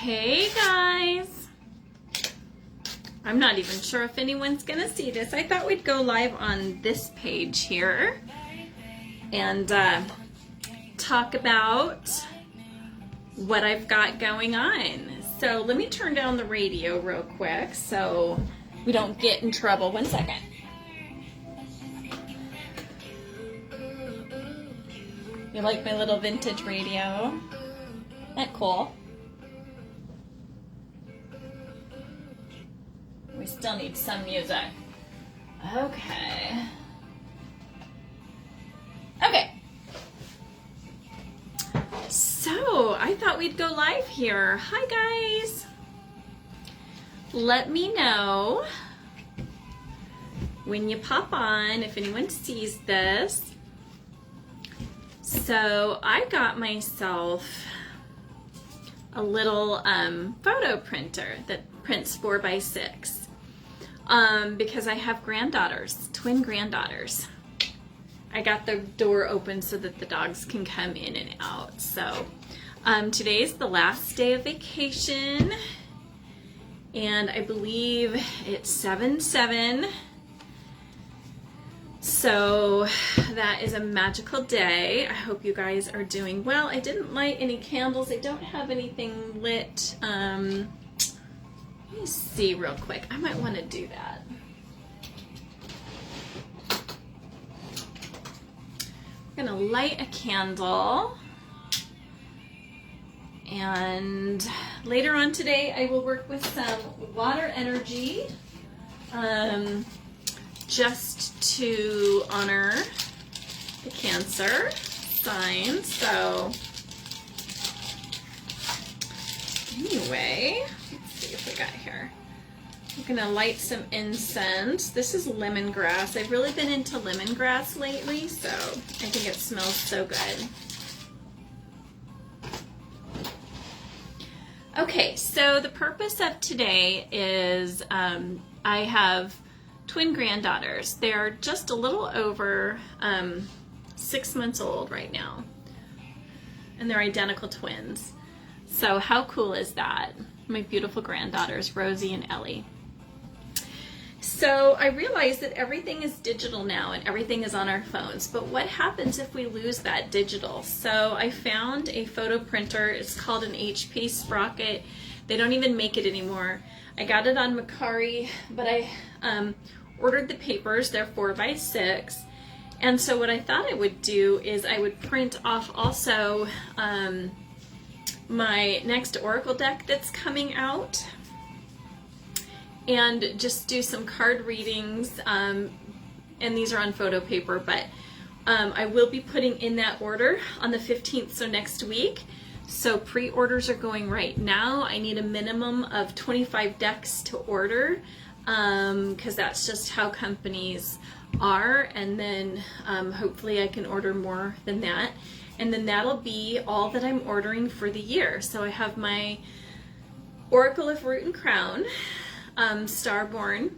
Hey guys, I'm not even sure if anyone's gonna see this. I thought we'd go live on this page here and talk about what I've got going on. So let me turn down the radio real quick so we don't get in trouble. 1 second. You like my little vintage radio? Isn't that cool? We still need some music. Okay. So, I thought we'd go live here. Hi guys. Let me know when you pop on, if anyone sees this. So, I got myself a little photo printer that prints 4x6 because I have granddaughters, twin granddaughters. I got the door open so that the dogs can come in and out. So today's the last day of vacation, and I believe it's 7/7. So that is a magical day. I hope you guys are doing well. I didn't light any candles. I don't have anything lit. Let me see real quick. I might want to do that. I'm gonna light a candle, and later on today I will work with some water energy just to honor the Cancer sign. So anyway, let's see what we got here. I'm gonna light some incense. This is lemongrass. I've really been into lemongrass lately, so I think it smells so good. Okay, so the purpose of today is I have twin granddaughters. They're just a little over 6 months old right now, and they're identical twins. So how cool is that? My beautiful granddaughters, Rosie and Ellie. So I realize that everything is digital now and everything is on our phones, but what happens if we lose that digital? So I found a photo printer. It's called an HP Sprocket. They don't even make it anymore. I got it on Mercari, but I ordered the papers. They're 4x6. And so what I thought I would do is I would print off also my next Oracle deck that's coming out, and just do some card readings, and these are on photo paper, but I will be putting in that order on the 15th, so next week. So pre-orders are going right now. I need a minimum of 25 decks to order, because that's just how companies are, and then hopefully I can order more than that. And then that'll be all that I'm ordering for the year. So I have my Oracle of Root and Crown, Starborn.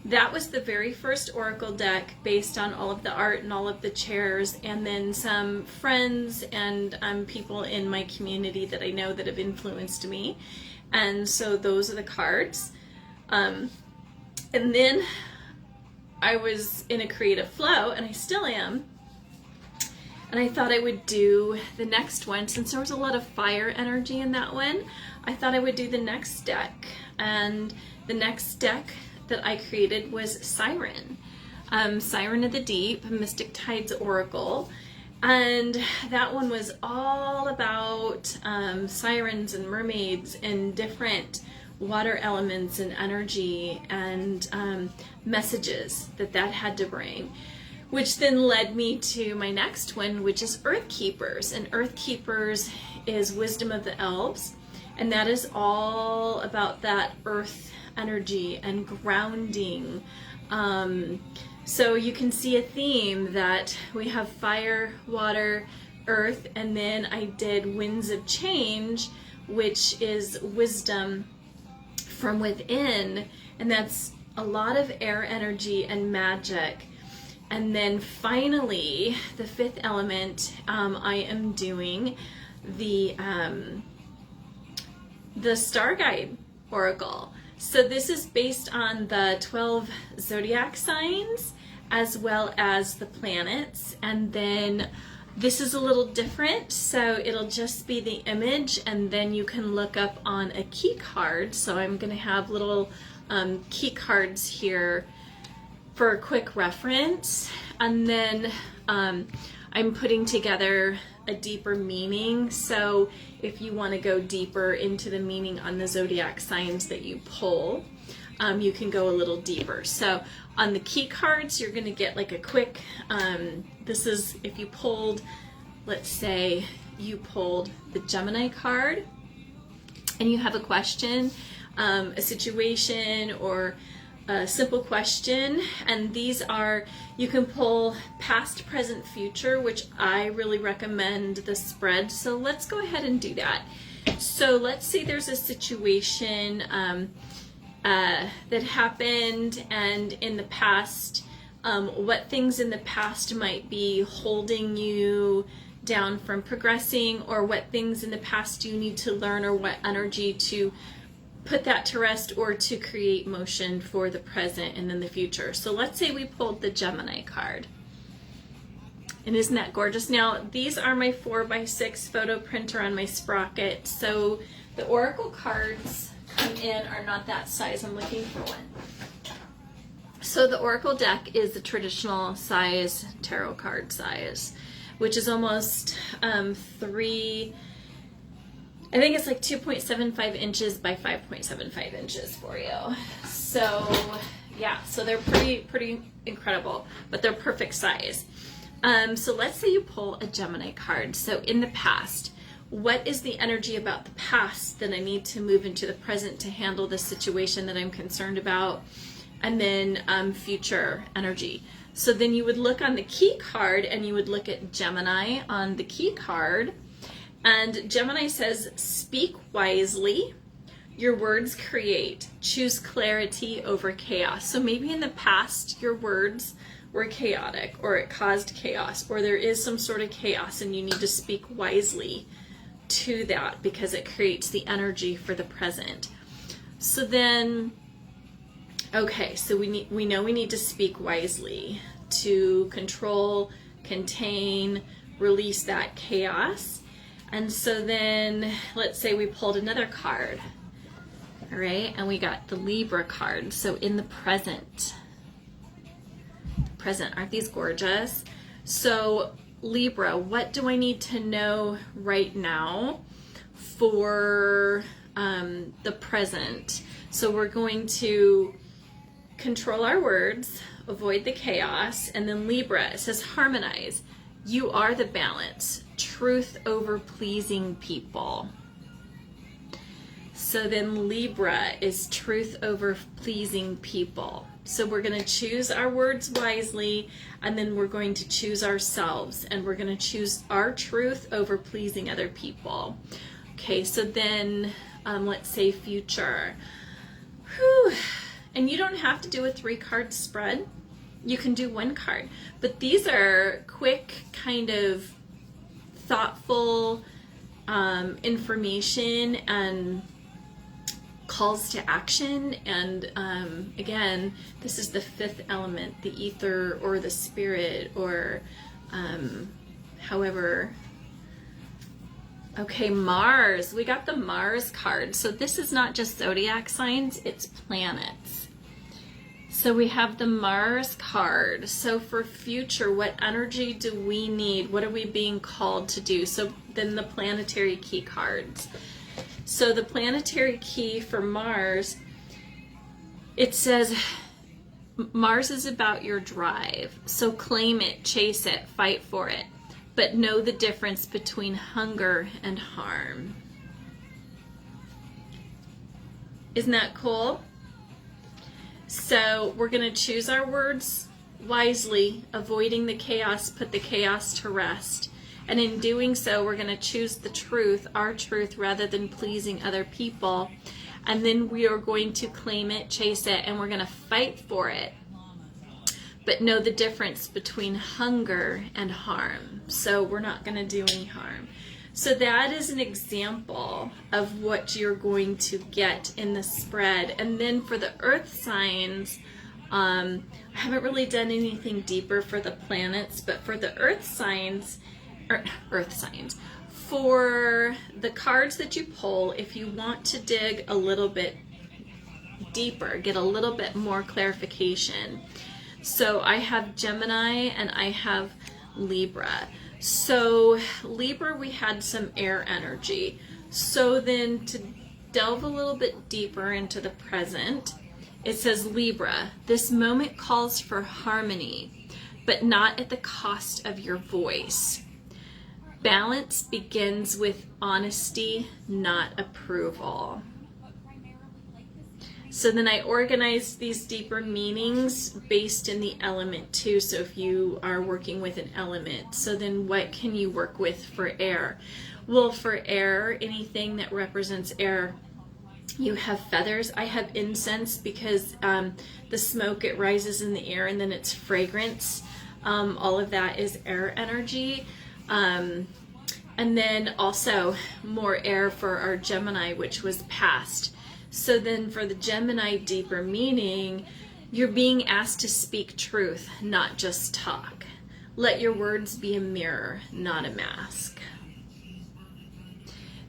That was the very first Oracle deck based on all of the art and all of the chairs, and then some friends and people in my community that I know that have influenced me. And so those are the cards. And then I was in a creative flow, and I still am. And I thought I would do the next one, since there was a lot of fire energy in that one. I thought I would do the next deck. And the next deck that I created was Siren. Siren of the Deep, Mystic Tides Oracle. And that one was all about sirens and mermaids and different water elements and energy and messages that had to bring. Which then led me to my next one, which is Earth Keepers. And Earth Keepers is Wisdom of the Elves. And that is all about that earth energy and grounding. So you can see a theme that we have fire, water, earth, and then I did Winds of Change, which is wisdom from within. And that's a lot of air energy and magic. And then finally, the fifth element, I am doing the the Star Guide Oracle. So this is based on the 12 zodiac signs as well as the planets, and then this is a little different, so it'll just be the image, and then you can look up on a key card. So I'm going to have little key cards here for a quick reference, and then I'm putting together a deeper meaning. So if you want to go deeper into the meaning on the zodiac signs that you pull, you can go a little deeper. So on the key cards, you're going to get like a quick, this is if you pulled, let's say you pulled the Gemini card and you have a question, a situation, or a simple question, and these are, you can pull past, present, future, which I really recommend the spread. So let's go ahead and do that. So let's say there's a situation that happened, and in the past, what things in the past might be holding you down from progressing, or what things in the past you need to learn, or what energy to put that to rest or to create motion for the present and then the future. So let's say we pulled the Gemini card. And isn't that gorgeous? Now, these are my 4x6 photo printer on my Sprocket. So the Oracle cards come in are not that size. I'm looking for one. So the Oracle deck is the traditional size, tarot card size, which is almost I think it's like 2.75 inches by 5.75 inches for you. So yeah, so they're pretty incredible, but they're perfect size. So let's say you pull a Gemini card. So in the past, what is the energy about the past that I need to move into the present to handle the situation that I'm concerned about? And then future energy. So then you would look on the key card and you would look at Gemini on the key card. And Gemini says, speak wisely, your words create, choose clarity over chaos. So maybe in the past your words were chaotic, or it caused chaos, or there is some sort of chaos and you need to speak wisely to that because it creates the energy for the present. So then, okay, so we know we need to speak wisely to control, contain, release that chaos. And so then let's say we pulled another card, all right, and we got the Libra card. So in the present, aren't these gorgeous? So Libra, what do I need to know right now for the present? So we're going to control our words, avoid the chaos, and then Libra, it says harmonize. You are the balance, truth over pleasing people. So then Libra is truth over pleasing people. So we're going to choose our words wisely, and then we're going to choose ourselves, and we're going to choose our truth over pleasing other people. Okay, so then let's say future. Whew. And you don't have to do a 3-card spread. You can do 1 card, but these are quick, kind of thoughtful information and calls to action. And again, this is the 5th element, the ether or the spirit, or however. Okay, Mars. We got the Mars card. So this is not just zodiac signs, it's planets. So we have the Mars card. So for future, what energy do we need? What are we being called to do? So then the planetary key cards. So the planetary key for Mars, it says Mars is about your drive. So claim it, chase it, fight for it, but know the difference between hunger and harm. Isn't that cool? So we're going to choose our words wisely, avoiding the chaos, put the chaos to rest. And in doing so, we're going to choose the truth, our truth, rather than pleasing other people. And then we are going to claim it, chase it, and we're going to fight for it. But know the difference between hunger and harm. So we're not going to do any harm. So that is an example of what you're going to get in the spread. And then for the earth signs, I haven't really done anything deeper for the planets, but for the earth signs, for the cards that you pull, if you want to dig a little bit deeper, get a little bit more clarification. So I have Gemini and I have Libra. So Libra, we had some air energy. So then to delve a little bit deeper into the present, it says Libra, this moment calls for harmony, but not at the cost of your voice. Balance begins with honesty, not approval. So then I organized these deeper meanings based in the element too. So if you are working with an element, so then what can you work with for air? Well, for air, anything that represents air, you have feathers. I have incense because the smoke, it rises in the air and then it's fragrance. All of that is air energy. And then also more air for our Gemini, which was past. So then for the Gemini deeper meaning, you're being asked to speak truth, not just talk. Let your words be a mirror, not a mask.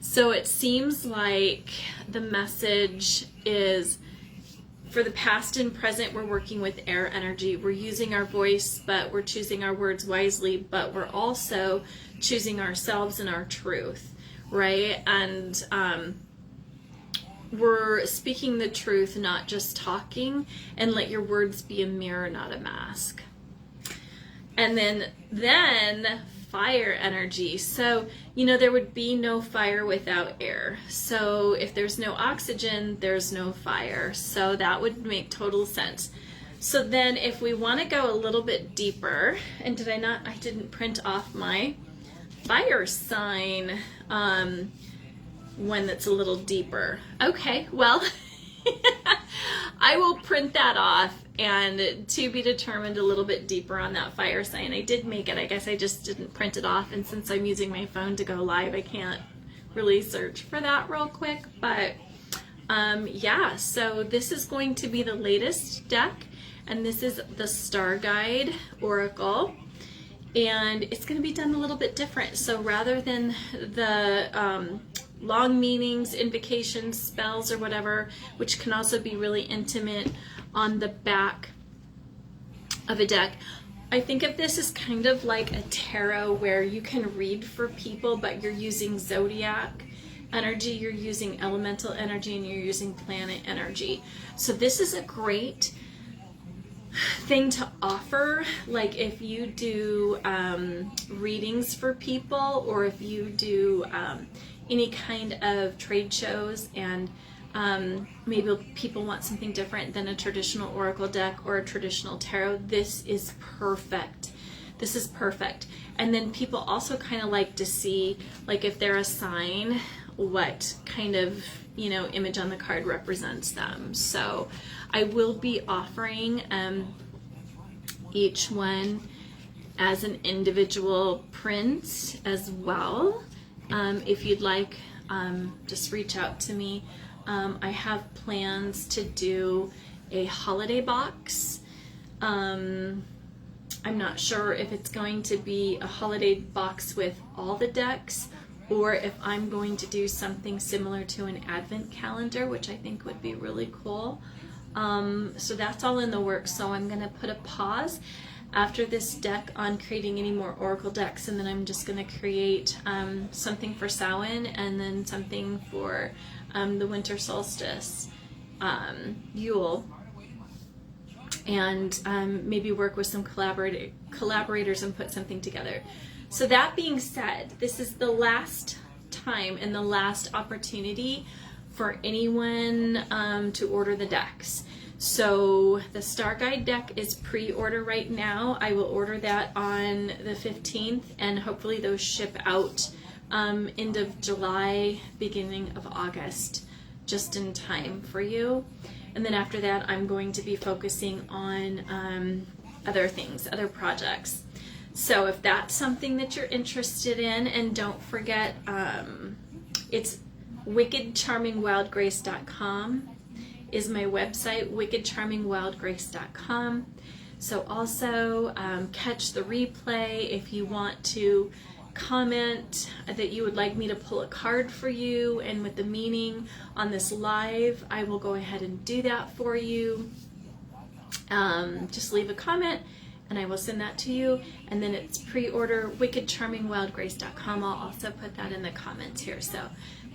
So it seems like the message is for the past and present, we're working with air energy. We're using our voice, but we're choosing our words wisely, but we're also choosing ourselves and our truth, right? And we're speaking the truth, not just talking, and let your words be a mirror, not a mask. And then fire energy. So, there would be no fire without air. So if there's no oxygen, there's no fire. So that would make total sense. So then if we want to go a little bit deeper, and I didn't print off my fire sign, one that's a little deeper. Okay, well, I will print that off, and to be determined a little bit deeper on that fire sign. I did make it. I guess I just didn't print it off, and since I'm using my phone to go live, I can't really search for that real quick. But yeah, so this is going to be the latest deck, and this is the Star Guide Oracle. And it's going to be done a little bit different. So rather than the long meanings, invocations, spells, or whatever, which can also be really intimate on the back of a deck, I think of this as kind of like a tarot where you can read for people, but you're using zodiac energy, you're using elemental energy, and you're using planet energy. So this is a great thing to offer, like if you do readings for people, or if you do any kind of trade shows, and maybe people want something different than a traditional oracle deck or a traditional tarot. This is perfect. This is perfect. And then people also kind of like to see, like if they're a sign, what kind of image on the card represents them. So I will be offering each one as an individual print as well. If you'd like, just reach out to me. I have plans to do a holiday box. I'm not sure if it's going to be a holiday box with all the decks, or if I'm going to do something similar to an advent calendar, which I think would be really cool. So that's all in the works. So I'm going to put a pause after this deck on creating any more oracle decks, and then I'm just going to create something for Samhain, and then something for the winter solstice, Yule, and maybe work with some collaborators and put something together. So that being said, this is the last time and the last opportunity for anyone to order the decks. So the Star Guide deck is pre-order right now. I will order that on the 15th, and hopefully those ship out end of July, beginning of August, just in time for you. And then after that, I'm going to be focusing on other things, other projects. So if that's something that you're interested in, and don't forget, it's wickedcharmingwildgrace.com is my website, wickedcharmingwildgrace.com. So also catch the replay if you want to comment that you would like me to pull a card for you and with the meaning on this live. I will go ahead and do that for you. Just leave a comment and I will send that to you. And then it's pre-order wickedcharmingwildgrace.com. I'll also put that in the comments here. So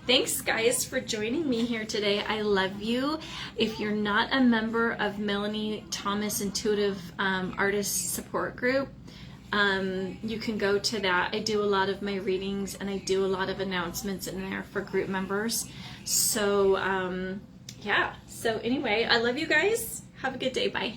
thanks guys for joining me here today. I love you. If you're not a member of Melanie Thomas Intuitive Artist Support Group, you can go to that. I do a lot of my readings and I do a lot of announcements in there for group members. So yeah, so anyway, I love you guys. Have a good day. Bye.